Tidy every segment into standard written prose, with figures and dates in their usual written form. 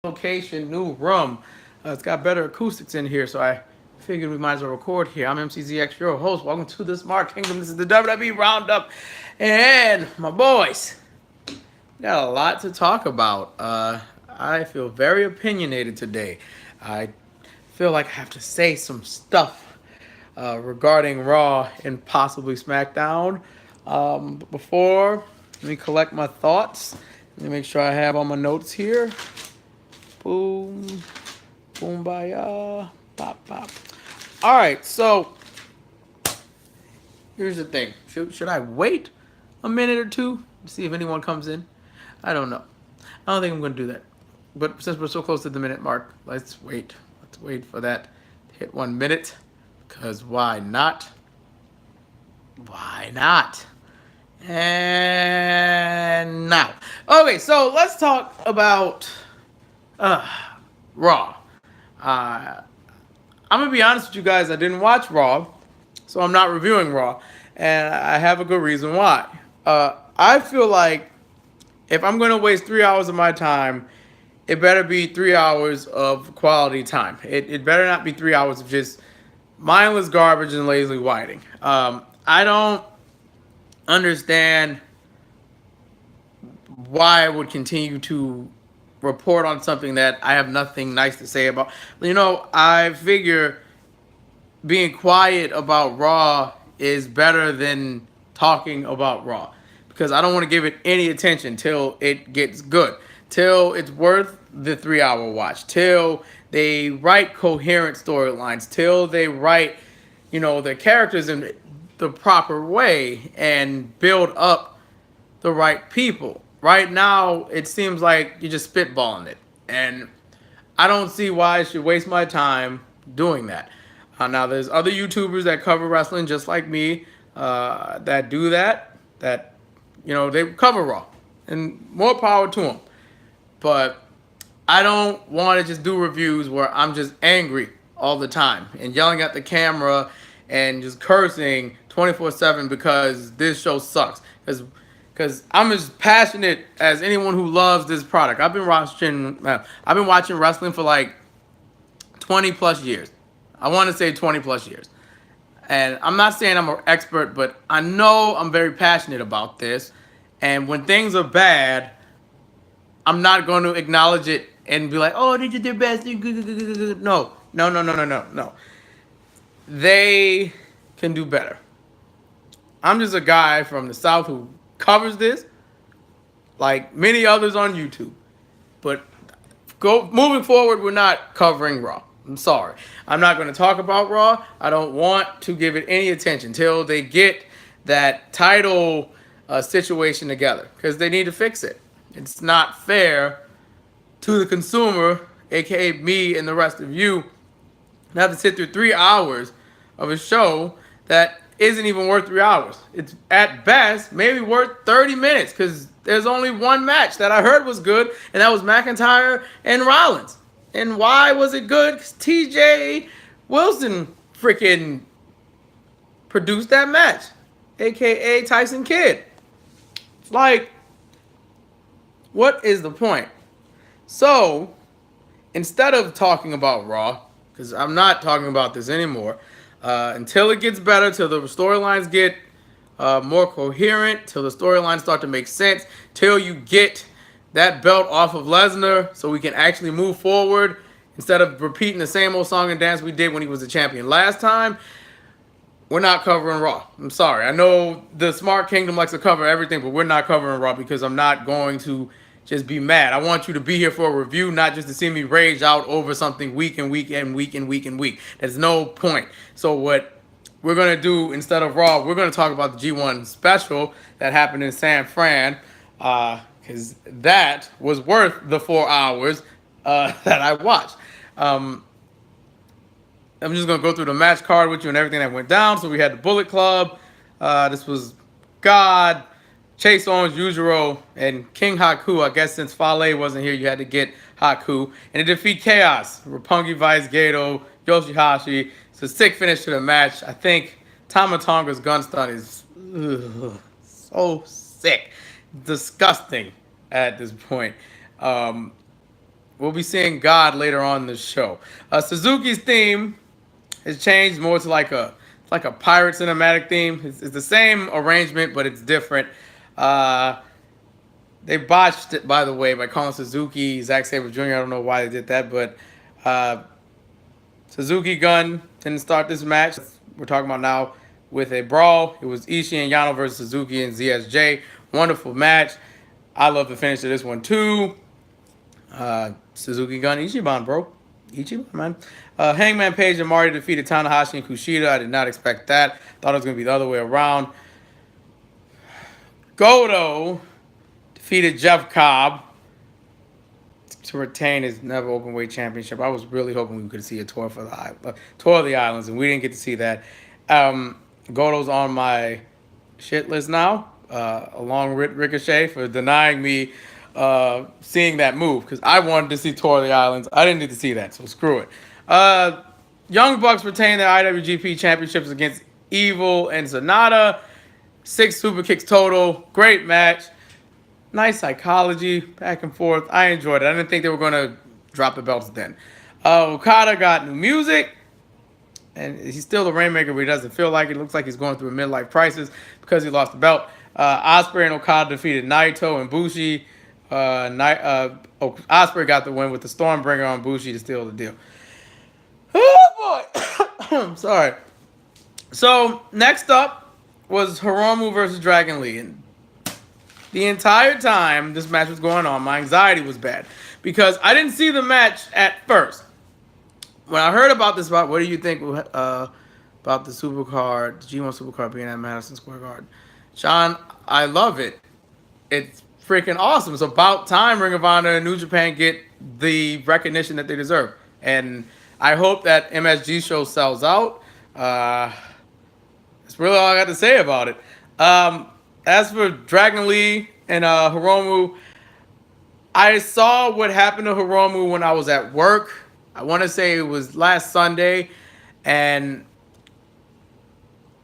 location, new room. It's got better acoustics in here, so I figured we might as well record here. I'm MCZX, your host. Welcome to the Smart Kingdom. This is the WWE Roundup, and my boys got a lot to talk about. I feel very opinionated today. I feel like I have to say some stuff regarding Raw and possibly SmackDown. Before, let me collect my thoughts. Let me make sure I have all my notes here. Boom, boom, baya, pop, pop. All right, so here's the thing. Should I wait a minute or two to see if anyone comes in? I don't know. I don't think I'm going to do that. But since we're so close to the minute mark, let's wait. Let's wait for that to hit 1 minute. Because why not? Why not? And now. Okay, so let's talk about Raw. Uh, I'm going to be honest with you guys. I didn't watch Raw, so I'm not reviewing Raw. And I have a good reason why. I feel like if I'm going to waste 3 hours of my time, it better be 3 hours of quality time. It better not be 3 hours of just mindless garbage and lazily whiting. I don't understand why I would continue to report on something that I have nothing nice to say about. I figure being quiet about Raw is better than talking about Raw because I don't want to give it any attention till it gets good, till it's worth the 3 hour watch, till they write coherent storylines, till they write, the characters in the proper way and build up the right people. Right now, it seems like you're just spitballing it. And I don't see why I should waste my time doing that. Now, there's other YouTubers that cover wrestling just like me that do that, they cover Raw. And more power to them. But I don't want to just do reviews where I'm just angry all the time and yelling at the camera and just cursing 24/7 because this show sucks. Because I'm as passionate as anyone who loves this product. I've been watching wrestling for like 20 plus years. I want to say 20 plus years. And I'm not saying I'm an expert, but I know I'm very passionate about this. And when things are bad, I'm not going to acknowledge it and be like, oh, they did their best. No, no, no, no, no, no, no. They can do better. I'm just a guy from the South who covers this, like many others on YouTube. But moving forward, we're not covering Raw. I'm sorry. I'm not going to talk about Raw. I don't want to give it any attention till they get that title situation together because they need to fix it. It's not fair to the consumer, aka me and the rest of you, to have to sit through 3 hours of a show that isn't even worth 3 hours. It's at best maybe worth 30 minutes because there's only one match that I heard was good, and that was McIntyre and Rollins. And why was it good? Because TJ Wilson freaking produced that match, aka Tyson Kidd. It's like, what is the point? So, instead of talking about Raw, because I'm not talking about this anymore, until it gets better, till the storylines get more coherent, till the storylines start to make sense, till you get that belt off of Lesnar so we can actually move forward instead of repeating the same old song and dance we did when he was the champion last time. We're not covering Raw. I'm sorry. I know the Smart Kingdom likes to cover everything, but we're not covering Raw because I'm not going to just be mad. I want you to be here for a review, not just to see me rage out over something week and week and week and week and week. There's no point. So what we're going to do instead of Raw, we're going to talk about the G1 special that happened in San Fran because that was worth the 4 hours that I watched. I'm just going to go through the match card with you and everything that went down. So we had the Bullet Club. This was God, Chase Owens, Yujiro, and King Haku. I guess since Fale wasn't here, you had to get Haku. And to defeat Chaos, Roppongi Vice, Gato, Yoshihashi. It's a sick finish to the match. I think Tama Tonga's gun stun is so sick. Disgusting at this point. we'll be seeing God later on in the show. Suzuki's theme has changed more to like a pirate cinematic theme. It's the same arrangement, but it's different. Uh, they botched it, by the way, by calling Suzuki Zack Sabre Jr. I don't know why they did that, but uh, Suzuki Gun didn't start this match. We're talking about now with a brawl. It was Ishii and Yano versus Suzuki and ZSJ. Wonderful match. I love the finish of this one too. Suzuki Gun Ichiban, bro. Ichiban, man. Hangman Page and Marty defeated Tanahashi and Kushida. I did not expect that. Thought it was going to be the other way around. Goto defeated Jeff Cobb to retain his Never Openweight Championship. I was really hoping we could see a tour for the tour of the islands, and we didn't get to see that. Goto's on my shit list now, along with Ricochet for denying me seeing that move because I wanted to see tour of the islands. I didn't need to see that, so screw it. Young Bucks retain their IWGP championships against Evil and Sonata. 6 super kicks total. Great match. Nice psychology, back and forth. I enjoyed it. I didn't think they were going to drop the belts then. Okada got new music, and he's still the Rainmaker, but he doesn't feel like it. Looks like he's going through a midlife crisis because he lost the belt. Ospreay and Okada defeated Naito and Bushi. Ospreay got the win with the Stormbringer on Bushi to steal the deal. Oh, boy. I'm sorry. So, next up was Hiromu versus Dragon Lee. And the entire time this match was going on, my anxiety was bad because I didn't see the match at first. When I heard about this, what do you think about the Supercard, the G1 Supercard being at Madison Square Garden? Sean, I love it. It's freaking awesome. It's about time Ring of Honor and New Japan get the recognition that they deserve. And I hope that MSG show sells out. That's really all I got to say about it. As for Dragon Lee and Hiromu, I saw what happened to Hiromu when I was at work. I want to say it was last Sunday, and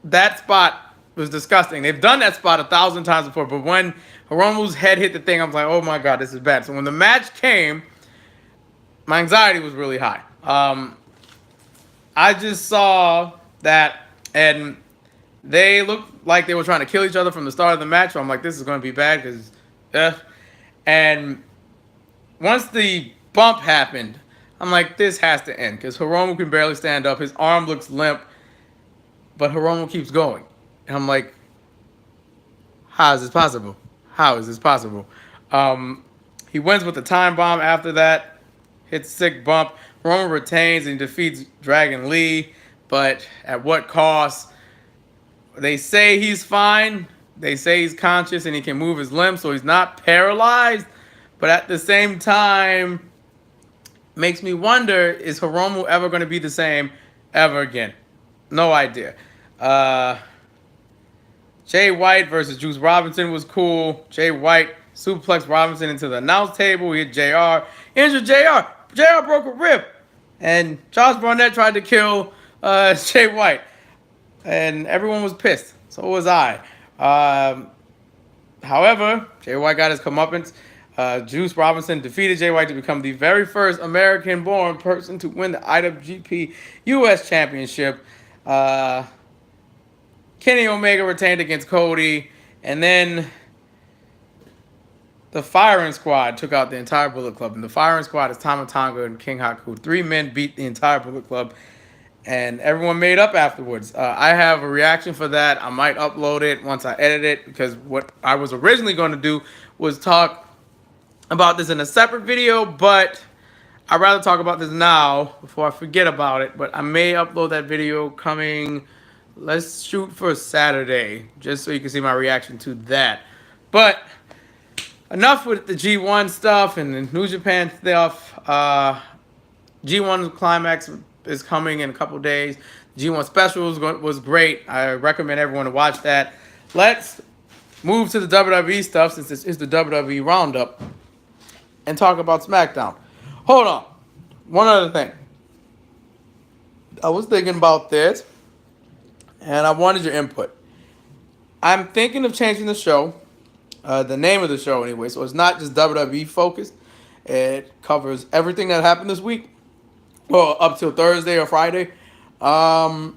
that spot was disgusting. They've done that spot 1,000 times before, but when Hiromu's head hit the thing, I was like, oh my God, this is bad. So when the match came, my anxiety was really high. I just saw that, and they looked like they were trying to kill each other from the start of the match. So I'm like, this is going to be bad because, and once the bump happened, I'm like, this has to end because Hiromu can barely stand up. His arm looks limp, but Hiromu keeps going. And I'm like, how is this possible? How is this possible? He wins with the time bomb after that. Hits sick bump. Hiromu retains and defeats Dragon Lee, but at what cost? They say he's fine. They say he's conscious and he can move his limbs, so he's not paralyzed. But at the same time, makes me wonder, is Hiromu ever going to be the same ever again? No idea. Jay White versus Juice Robinson was cool. Jay White suplexed Robinson into the announce table. He hit JR. Injured JR. JR broke a rib. And Josh Barnett tried to kill Jay White. And everyone was pissed. So was I. However, Jay White got his comeuppance. Juice Robinson defeated Jay White to become the very first American-born person to win the IWGP U.S. Championship. Kenny Omega retained against Cody. And then the Firing Squad took out the entire Bullet Club. And the Firing Squad is Tama Tonga and King Haku. 3 men beat the entire Bullet Club. And everyone made up afterwards. I have a reaction for that. I might upload it once I edit it. Because what I was originally going to do was talk about this in a separate video. But I'd rather talk about this now before I forget about it. But I may upload that video coming... Let's shoot for Saturday, just so you can see my reaction to that. But enough with the G1 stuff and the New Japan stuff. G1 Climax is coming in a couple days. G1 Special was great. I recommend everyone to watch that. Let's move to the WWE stuff, since this is the WWE Roundup, and talk about SmackDown. Hold on. One other thing. I was thinking about this, and I wanted your input. I'm thinking of changing the show, the name of the show anyway, so it's not just WWE focused. It covers everything that happened this week, well, up till Thursday or Friday. Um,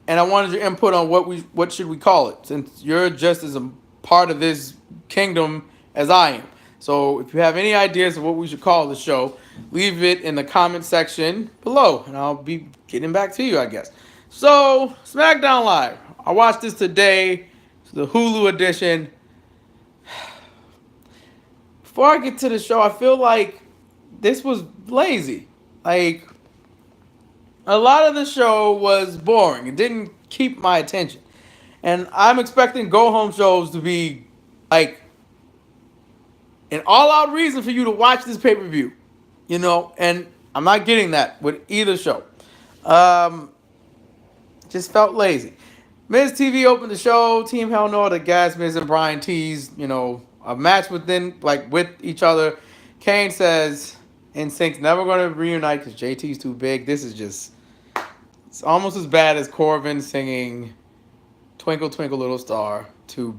and I wanted your input on what should we call it, since you're just as a part of this kingdom as I am. So if you have any ideas of what we should call the show, leave it in the comment section below, and I'll be getting back to you, I guess. So SmackDown Live, I watched this today, the Hulu edition. Before I get to the show, I feel like this was lazy. Like, a lot of the show was boring. It didn't keep my attention. And I'm expecting go home shows to be like an all out reason for you to watch this pay per view. And I'm not getting that with either show. Um, just felt lazy. Miz TV opened the show. Team Hell No, the Gas, Miz and Brian teased, a match with each other. Kane says NSYNC's never going to reunite because JT's too big. This is just, it's almost as bad as Corbin singing Twinkle Twinkle Little Star to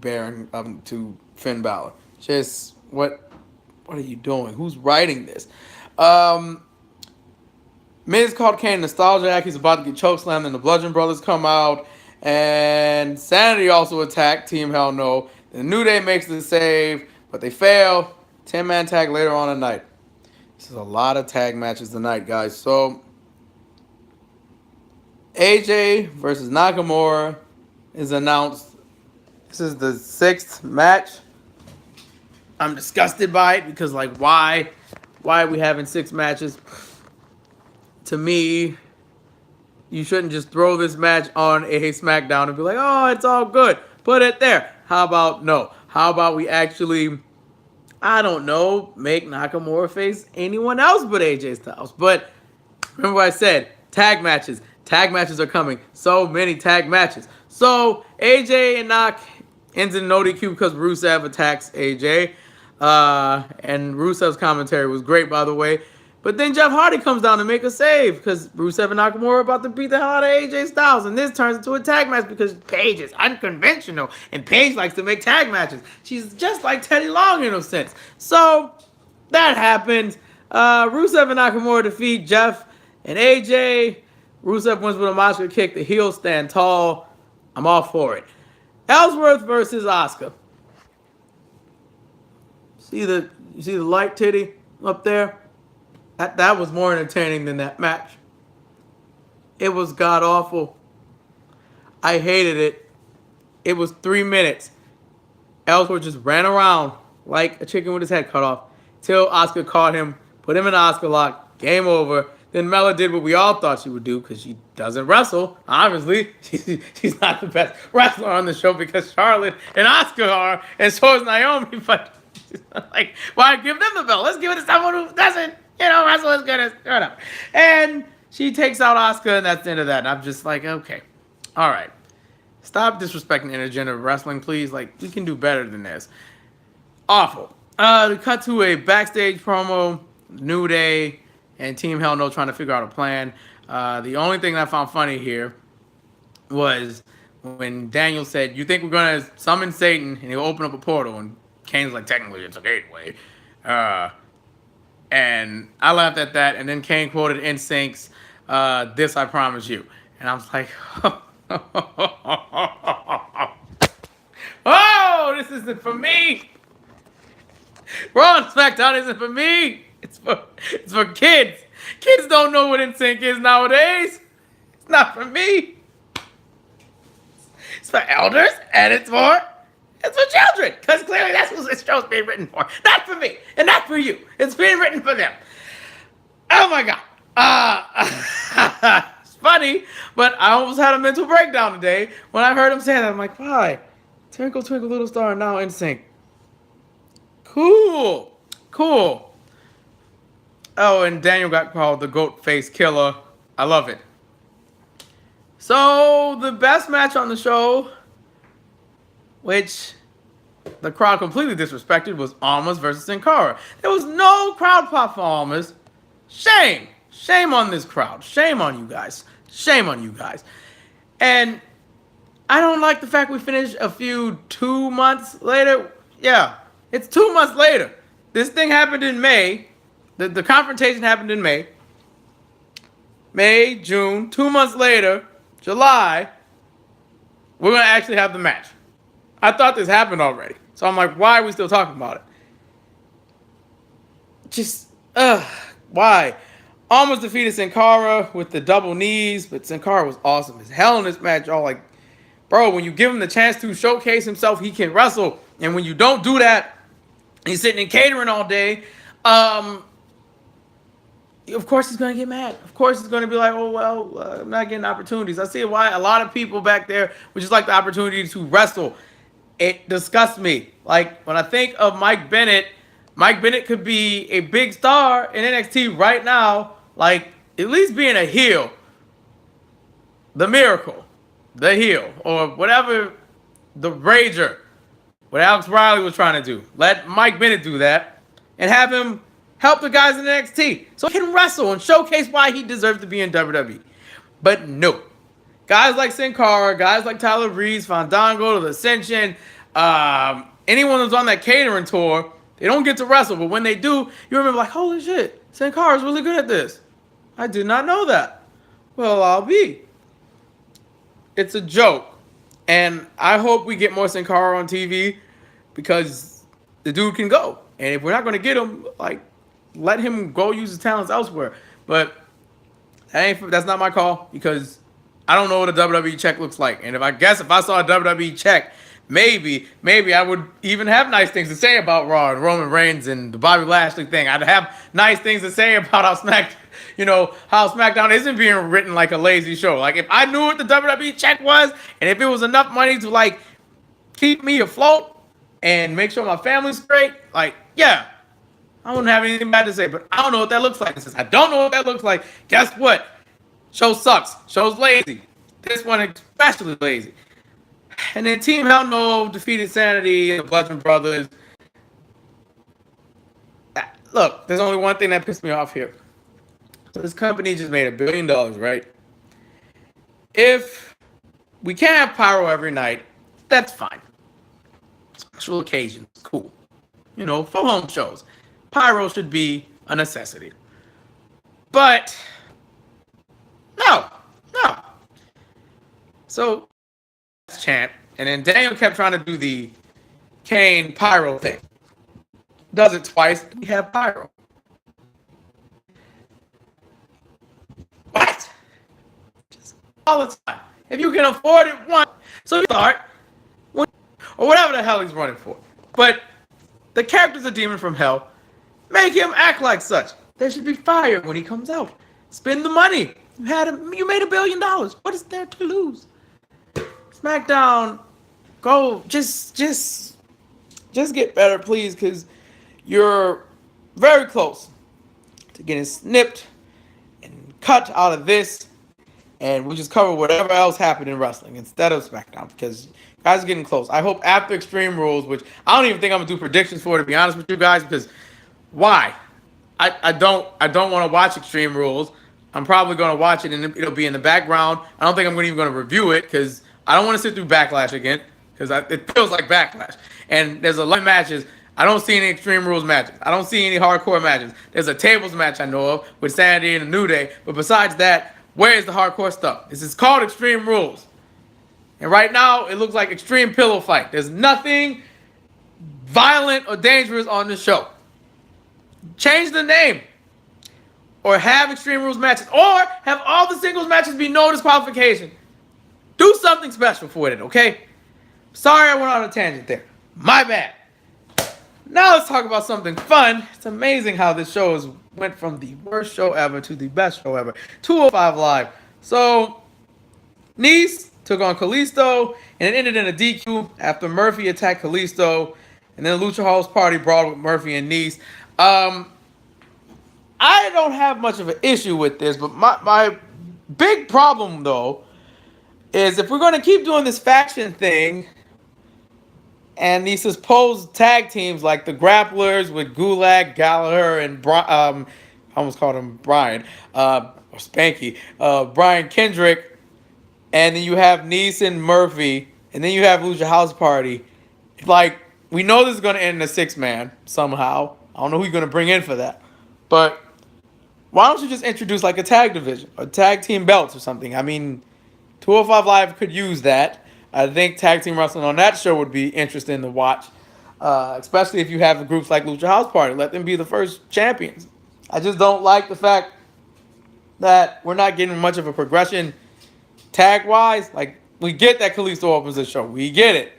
Finn Balor. Just what are you doing? Who's writing this? Miz called Kane nostalgia act. He's about to get chokeslammed, and the Bludgeon Brothers come out, and Sanity also attacked Team Hell No. The New Day makes the save, but they fail. 10-man tag later on tonight. This is a lot of tag matches tonight, guys. So AJ versus Nakamura is announced. This is the 6th match. I'm disgusted by it because, why are we having 6 matches? To me, you shouldn't just throw this match on a SmackDown and be like, oh, it's all good. Put it there. How about no? How about we actually, I don't know, make Nakamura face anyone else but AJ Styles? But remember what I said, tag matches. Tag matches are coming. So many tag matches. So AJ and Nak ends in no DQ because Rusev attacks AJ. And Rusev's commentary was great, by the way. But then Jeff Hardy comes down to make a save because Rusev and Nakamura are about to beat the hell out of AJ Styles. And this turns into a tag match because Paige is unconventional. And Paige likes to make tag matches. She's just like Teddy Long in a sense. So that happens. Rusev and Nakamura defeat Jeff and AJ. Rusev wins with a monster kick. The heels stand tall. I'm all for it. Ellsworth versus Asuka. You see the light titty up there? That was more entertaining than that match. It was god awful. I hated it. It was 3 minutes. Ellsworth just ran around like a chicken with his head cut off till Asuka caught him, put him in the Asuka lock, game over. Then Mella did what we all thought she would do because she doesn't wrestle. Obviously, she's not the best wrestler on the show because Charlotte and Asuka are, and so is Naomi. But like, why give them the belt? Let's give it to someone who doesn't, wrestle as good as whatever. And she takes out Asuka, and that's the end of that. And I'm just like, okay, all right, stop disrespecting intergender wrestling, please. Like, we can do better than this. Awful. We cut to a backstage promo. New Day and Team Hell No trying to figure out a plan. The only thing I found funny here was when Daniel said, you think we're going to summon Satan and he'll open up a portal? And Kane's like, technically it's a gateway. And I laughed at that. And then Kane quoted NSYNC's This I Promise You. And I was like, oh, this isn't for me. Raw and SmackDown isn't for me. It's for kids. Kids don't know what NSYNC is nowadays. It's not for me. It's for elders, and it's for children. Because clearly that's what this show's being written for. Not for me, and not for you. It's being written for them. Oh my God. It's funny, but I almost had a mental breakdown today when I heard him say that. I'm like, why? Twinkle, twinkle, little star, now NSYNC. Cool. Oh, and Daniel got called the goat face killer. I love it. So, the best match on the show, which the crowd completely disrespected, was Almas versus Sin Cara. There was no crowd pop for Almas. Shame. Shame on this crowd. Shame on you guys. Shame on you guys. And I don't like the fact we finished a feud 2 months later. Yeah, it's 2 months later. This thing happened in May. The confrontation happened in May, June. 2 months later, July, we're going to actually have the match. I thought this happened already. So I'm like, why are we still talking about it? Just, why? Almost defeated Sin Cara with the double knees, but Sin Cara was awesome as hell in this match. Y'all like, bro, when you give him the chance to showcase himself, he can wrestle. And when you don't do that, he's sitting in catering all day. Of course he's going to get mad. Of course he's going to be like, oh, well, I'm not getting opportunities. I see why a lot of people back there would just like the opportunity to wrestle. It disgusts me. Like, when I think of Mike Bennett could be a big star in NXT right now. Like, at least being a heel. The Miracle. The heel. Or whatever, the Rager. What Alex Riley was trying to do. Let Mike Bennett do that. And have him help the guys in NXT. So he can wrestle and showcase why he deserves to be in WWE. But no. Guys like Sin Cara, guys like Tyler Breeze, Fandango, The Ascension, anyone who's on that catering tour, they don't get to wrestle. But when they do, you remember like, holy shit, Sin Cara's really good at this. I did not know that. Well, I'll be. It's a joke. And I hope we get more Sin Cara on TV because the dude can go. And if we're not going to get him, like, let him go use his talents elsewhere. But that's not my call because I don't know what a WWE check looks like. And if I saw a WWE check, maybe I would even have nice things to say about Raw and Roman Reigns and the Bobby Lashley thing. I'd have nice things to say about how SmackDown isn't being written like a lazy show. Like, if I knew what the WWE check was, and if it was enough money to, like, keep me afloat and make sure my family's straight, like, yeah, I wouldn't have anything bad to say. But I don't know what that looks like. And since I don't know what that looks like, guess what? Show sucks. Show's lazy. This one especially lazy. And then Team Hell No defeated Sanity and the Bludgeon Brothers. Look, there's only one thing that pissed me off here. So this company just made $1 billion, right? If we can't have pyro every night, that's fine. Special occasions, cool. For home shows. Pyro should be a necessity. But no. So chant, and then Daniel kept trying to do the Kane pyro thing. Does it twice, we have pyro. What? Just all the time. If you can afford it once, so you start, or whatever the hell he's running for. But the character's a demon from hell. Make him act like such. There should be fire when he comes out. Spend the money. You made $1 billion. What is there to lose? SmackDown, go just get better, please, because you're very close to getting snipped and cut out of this, and we'll just cover whatever else happened in wrestling instead of SmackDown, because guys are getting close. I hope after Extreme Rules, which I don't even think I'm gonna do predictions for, to be honest with you guys, because why? I don't want to watch Extreme Rules. I'm probably going to watch it and it'll be in the background. I don't think I'm even going to review it because I don't want to sit through Backlash again because it feels like Backlash. And there's 11 matches. I don't see any Extreme Rules matches. I don't see any hardcore matches. There's a tables match I know of with Sanity and the New Day. But besides that, where is the hardcore stuff? This is called Extreme Rules. And right now, it looks like Extreme Pillow Fight. There's nothing violent or dangerous on this show. Change the name. Or have Extreme Rules matches. Or have all the singles matches be no disqualification. Do something special for it, okay? Sorry I went on a tangent there. My bad. Now let's talk about something fun. It's amazing how this show went from the worst show ever to the best show ever. 205 Live. So, Nice took on Kalisto, and it ended in a DQ after Murphy attacked Kalisto, and then the Lucha House Party brawled with Murphy and Nice. I don't have much of an issue with this, but my big problem, though, is if we're going to keep doing this faction thing and these supposed tag teams like the Grapplers with Gulag, Gallagher, and I almost called him Brian, or Spanky, Brian Kendrick, and then you have Nice and Murphy, and then you have Lucha House Party. Like, we know this is going to end in a 6-man somehow. I don't know who you're going to bring in for that. But why don't you just introduce like a tag division, or tag team belts or something? I mean, 205 Live could use that. I think tag team wrestling on that show would be interesting to watch, especially if you have groups like Lucha House Party. Let them be the first champions. I just don't like the fact that we're not getting much of a progression tag wise. Like, we get that Kalisto opens the show, we get it,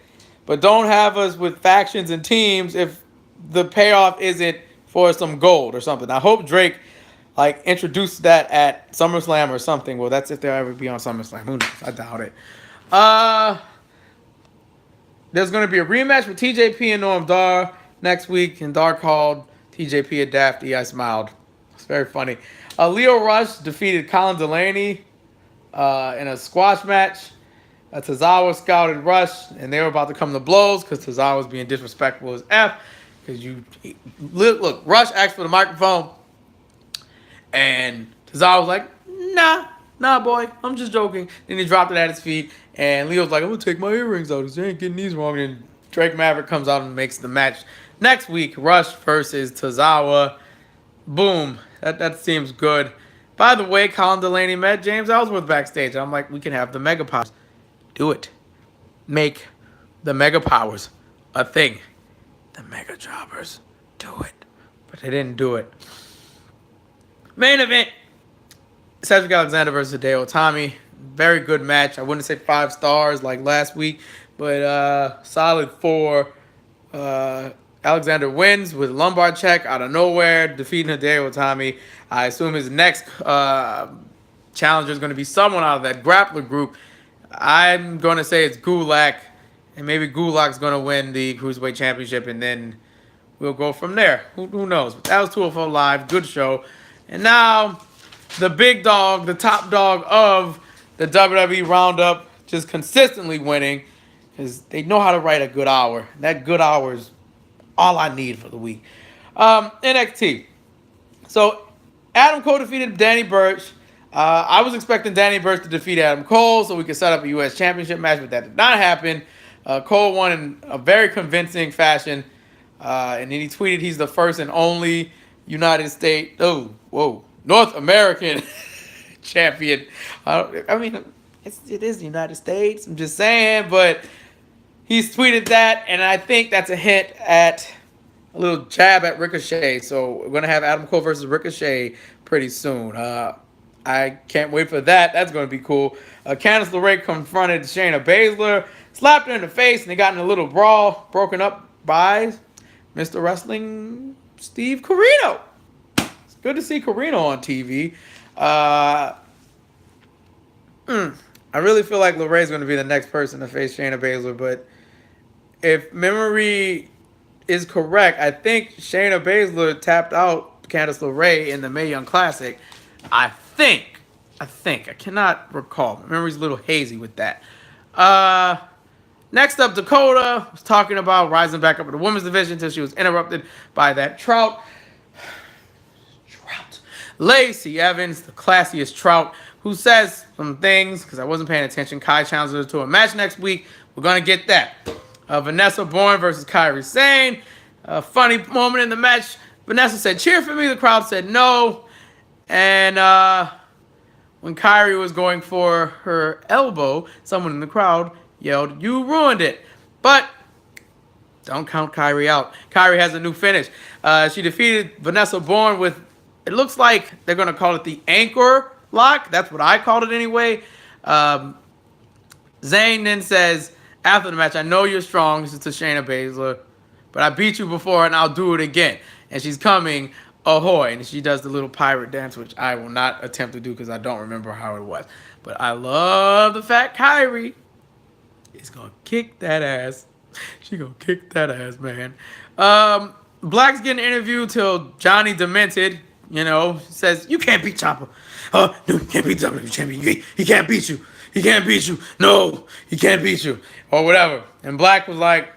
but don't have us with factions and teams if the payoff isn't for some gold or something. I hope Drake like introduce that at SummerSlam or something. Well, that's if they'll ever be on SummerSlam. Who knows? I doubt it. Uh, there's gonna be a rematch with TJP and Noam Dar next week, and Dar called TJP a dafty. I smiled. It's very funny. Leo Rush defeated Colin Delaney in a squash match. Tozawa scouted Rush, and they were about to come to blows because Tozawa was being disrespectful as F. Because you look, Rush asked for the microphone, and Tozawa was like, nah, boy, I'm just joking. Then he dropped it at his feet, and Leo's like, I'm gonna take my earrings out because they ain't getting these wrong. And Drake Maverick comes out and makes the match next week. Rush versus Tozawa. Boom. That seems good. By the way, Colin Delaney met James Ellsworth backstage. I'm like, we can have the Mega Powers. Do it. Make the Mega Powers a thing. The Mega Jobbers. Do it. But they didn't do it. Main event. Cedric Alexander versus Hideo Itami. Very good match. I wouldn't say 5 stars like last week, but solid 4. Alexander wins with a lumbar check out of nowhere, defeating Hideo Itami. I assume his next challenger is going to be someone out of that grappler group. I'm going to say it's Gulak, and maybe Gulak's going to win the Cruiserweight Championship, and then we'll go from there. Who knows? But that was 204 Live. Good show. And now, the big dog, the top dog of the WWE Roundup, just consistently winning, because they know how to write a good hour. That good hour is all I need for the week. NXT. So, Adam Cole defeated Danny Burch. I was expecting Danny Burch to defeat Adam Cole so we could set up a U.S. Championship match, but that did not happen. Cole won in a very convincing fashion. And then he tweeted he's the first and only United States, North American champion. I mean, it is the United States. I'm just saying, but he's tweeted that, and I think that's a hint at a little jab at Ricochet. So we're going to have Adam Cole versus Ricochet pretty soon. I can't wait for that. That's going to be cool. Candice LeRae confronted Shayna Baszler, slapped her in the face, and they got in a little brawl, broken up by Mr. Wrestling Steve Corino. It's good to see Corino on TV. I really feel like LeRae is going to be the next person to face Shayna Baszler, but if memory is correct, I think Shayna Baszler tapped out Candice LeRae in the Mae Young Classic. I think. I cannot recall. My memory's a little hazy with that. Next up, Dakota was talking about rising back up in the women's division until she was interrupted by that Trout. Lacey Evans, the classiest Trout, who says some things, because I wasn't paying attention. Kai challenged her to a match next week. We're going to get that. Vanessa Bourne versus Kairi Sane. A funny moment in the match. Vanessa said, cheer for me. The crowd said no. And when Kairi was going for her elbow, someone in the crowd yelled, you ruined it. But don't count Kairi out. Kairi has a new finish. She defeated Vanessa Bourne with, it looks like they're going to call it the anchor lock. That's what I called it anyway. Zayn then says, after the match, I know you're strong. This is to Shayna Baszler. But I beat you before, and I'll do it again. And she's coming, ahoy. And she does the little pirate dance, which I will not attempt to do because I don't remember how it was. But I love the fact Kairi is going to kick that ass. She going to kick that ass, man. Black's getting interviewed till Johnny Demented, says, you can't beat Ciampa. No, you can't beat WWE champion. He can't beat you. He can't beat you. No, he can't beat you. Or whatever. And Black was like,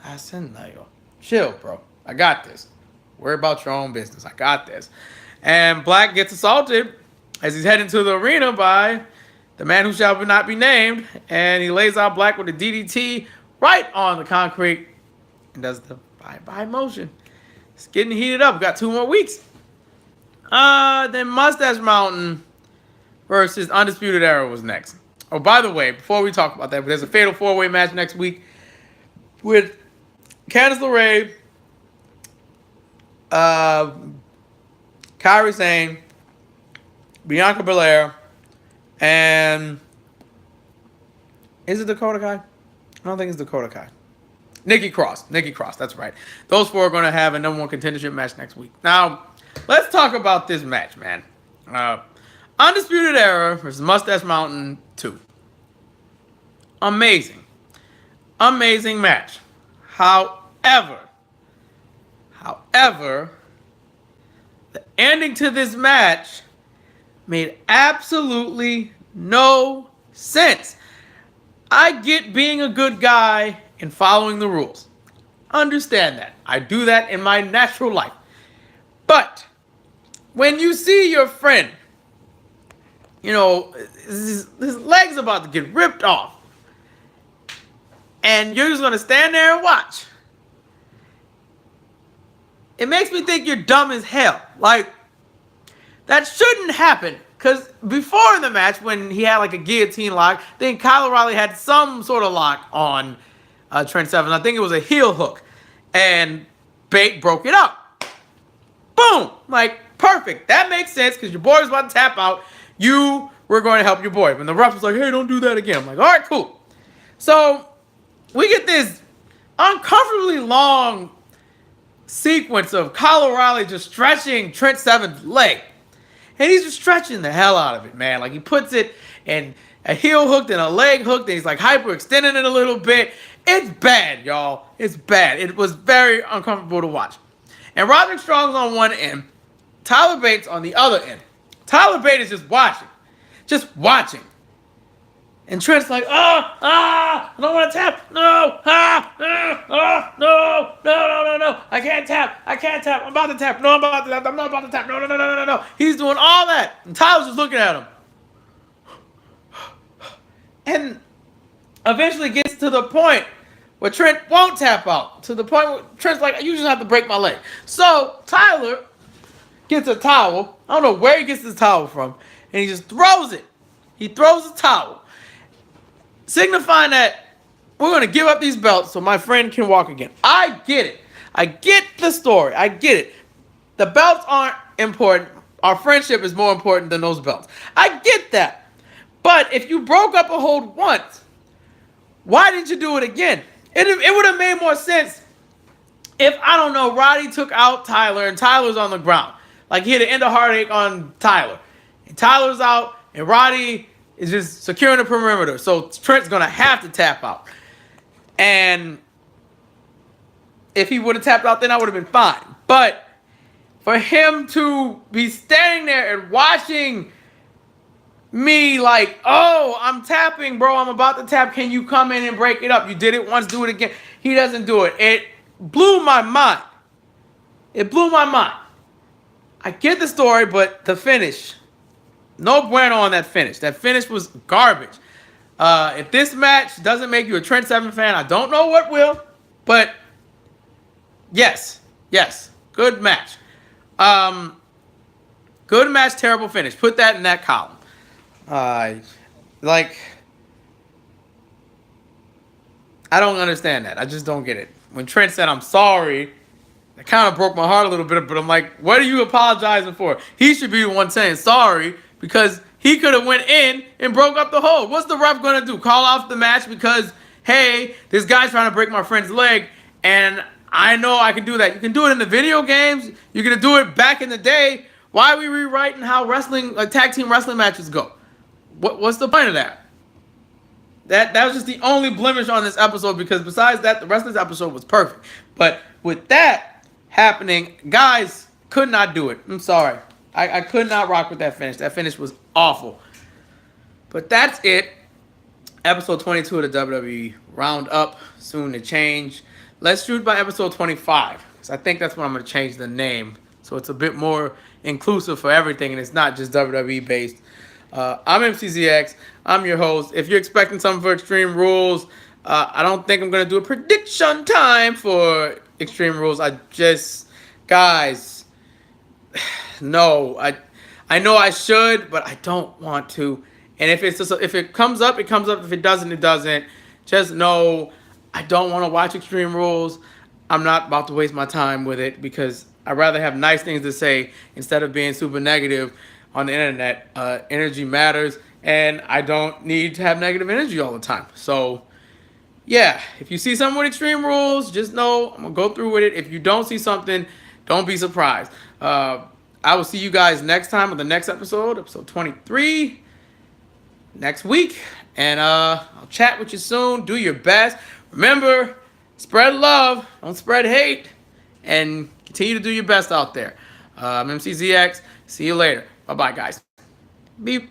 I said, no, chill, bro. I got this. Worry about your own business. I got this. And Black gets assaulted as he's heading to the arena by the man who shall not be named. And he lays out Black with a DDT right on the concrete and does the bye-bye motion. It's getting heated up. We got 2 more weeks. Then Mustache Mountain versus Undisputed Era was next. Oh, by the way, before we talk about that, there's a fatal 4-way match next week with Candice LeRae, Kairi Sane, Bianca Belair, and is it Dakota Kai? I don't think it's Dakota Kai. Nikki Cross, that's right. Those 4 are going to have a #1 contendership match next week. Now, let's talk about this match, man. Undisputed Era versus Mustache Mountain 2. Amazing match. However, the ending to this match made absolutely no sense. I get being a good guy and following the rules. Understand that. I do that in my natural life. But when you see your friend, his leg's about to get ripped off, and you're just going to stand there and watch, it makes me think you're dumb as hell. Like, that shouldn't happen. Because before the match, when he had like a guillotine lock, then Kyle O'Reilly had some sort of lock on Trent Seven. I think it was a heel hook. And Bate broke it up. Boom! Like, perfect. That makes sense because your boy was about to tap out. You were going to help your boy. And the ref was like, hey, don't do that again. I'm like, all right, cool. So we get this uncomfortably long sequence of Kyle O'Reilly just stretching Trent Seven's leg. And he's just stretching the hell out of it, man. Like, he puts it in a heel hook and a leg hook, and he's like hyperextending it a little bit. It's bad, y'all. It's bad. It was very uncomfortable to watch. And Roderick Strong's on one end. Tyler Bates on the other end. Tyler Bates is just watching. Just watching. And Trent's like, I don't want to tap. No, no. I can't tap. I'm about to tap. No, I'm about to tap. I'm not about to tap. No. He's doing all that. And Tyler's just looking at him. And eventually gets to the point where Trent won't tap out. To the point where Trent's like, you just have to break my leg. So Tyler gets a towel. I don't know where he gets this towel from. And he just throws it. He throws the towel, signifying that we're going to give up these belts so my friend can walk again. I get it. I get the story. I get it. The belts aren't important. Our friendship is more important than those belts. I get that. But if you broke up a hold once, why didn't you do it again? It would have made more sense if, I don't know, Roddy took out Tyler and Tyler's on the ground. Like, he had to end a heartache on Tyler. And Tyler's out and Roddy is just securing the perimeter. So Trent's going to have to tap out. And if he would have tapped out, then I would have been fine. But for him to be standing there and watching me like, oh, I'm tapping, bro. I'm about to tap. Can you come in and break it up? You did it once, do it again. He doesn't do it. It blew my mind. It blew my mind. I get the story, but the finish, no bueno on that finish. That finish was garbage. If this match doesn't make you a Trent Seven fan, I don't know what will. But yes, good match. Good match, terrible finish. Put that in that column. I don't understand that. I just don't get it. When Trent said, I'm sorry, it kind of broke my heart a little bit, but I'm like, what are you apologizing for? He should be the one saying sorry because he could have went in and broke up the hold. What's the ref going to do? Call off the match because, hey, this guy's trying to break my friend's leg, and I know I can do that. You can do it in the video games. You're going to do it back in the day. Why are we rewriting how wrestling, like tag team wrestling matches go? What's the point of that? That was just the only blemish on this episode, because besides that, the rest of this episode was perfect. But with that happening, guys could not do it. I'm sorry. I could not rock with that finish. That finish was awful. But that's it. Episode 22 of the WWE Roundup. Soon to change. Let's shoot by episode 25. Because I think that's when I'm going to change the name. So it's a bit more inclusive for everything. And it's not just WWE based. I'm MCZX. I'm your host. If you're expecting something for Extreme Rules, I don't think I'm going to do a prediction time for Extreme Rules. I just guys, no, I know I should, but I don't want to. And if it comes up, it comes up. If it doesn't, it doesn't. Just know I don't want to watch Extreme Rules. I'm not about to waste my time with it because I'd rather have nice things to say instead of being super negative on the internet. Energy matters, and I don't need to have negative energy all the time. So yeah, if you see something with Extreme Rules, just know I'm gonna go through with it. If you don't see something, don't be surprised. I will see you guys next time on the next episode 23, next week, and I'll chat with you soon. Do your best. Remember, spread love, don't spread hate, and continue to do your best out there. I'm MCZX. See you later. Bye bye, guys. Beep.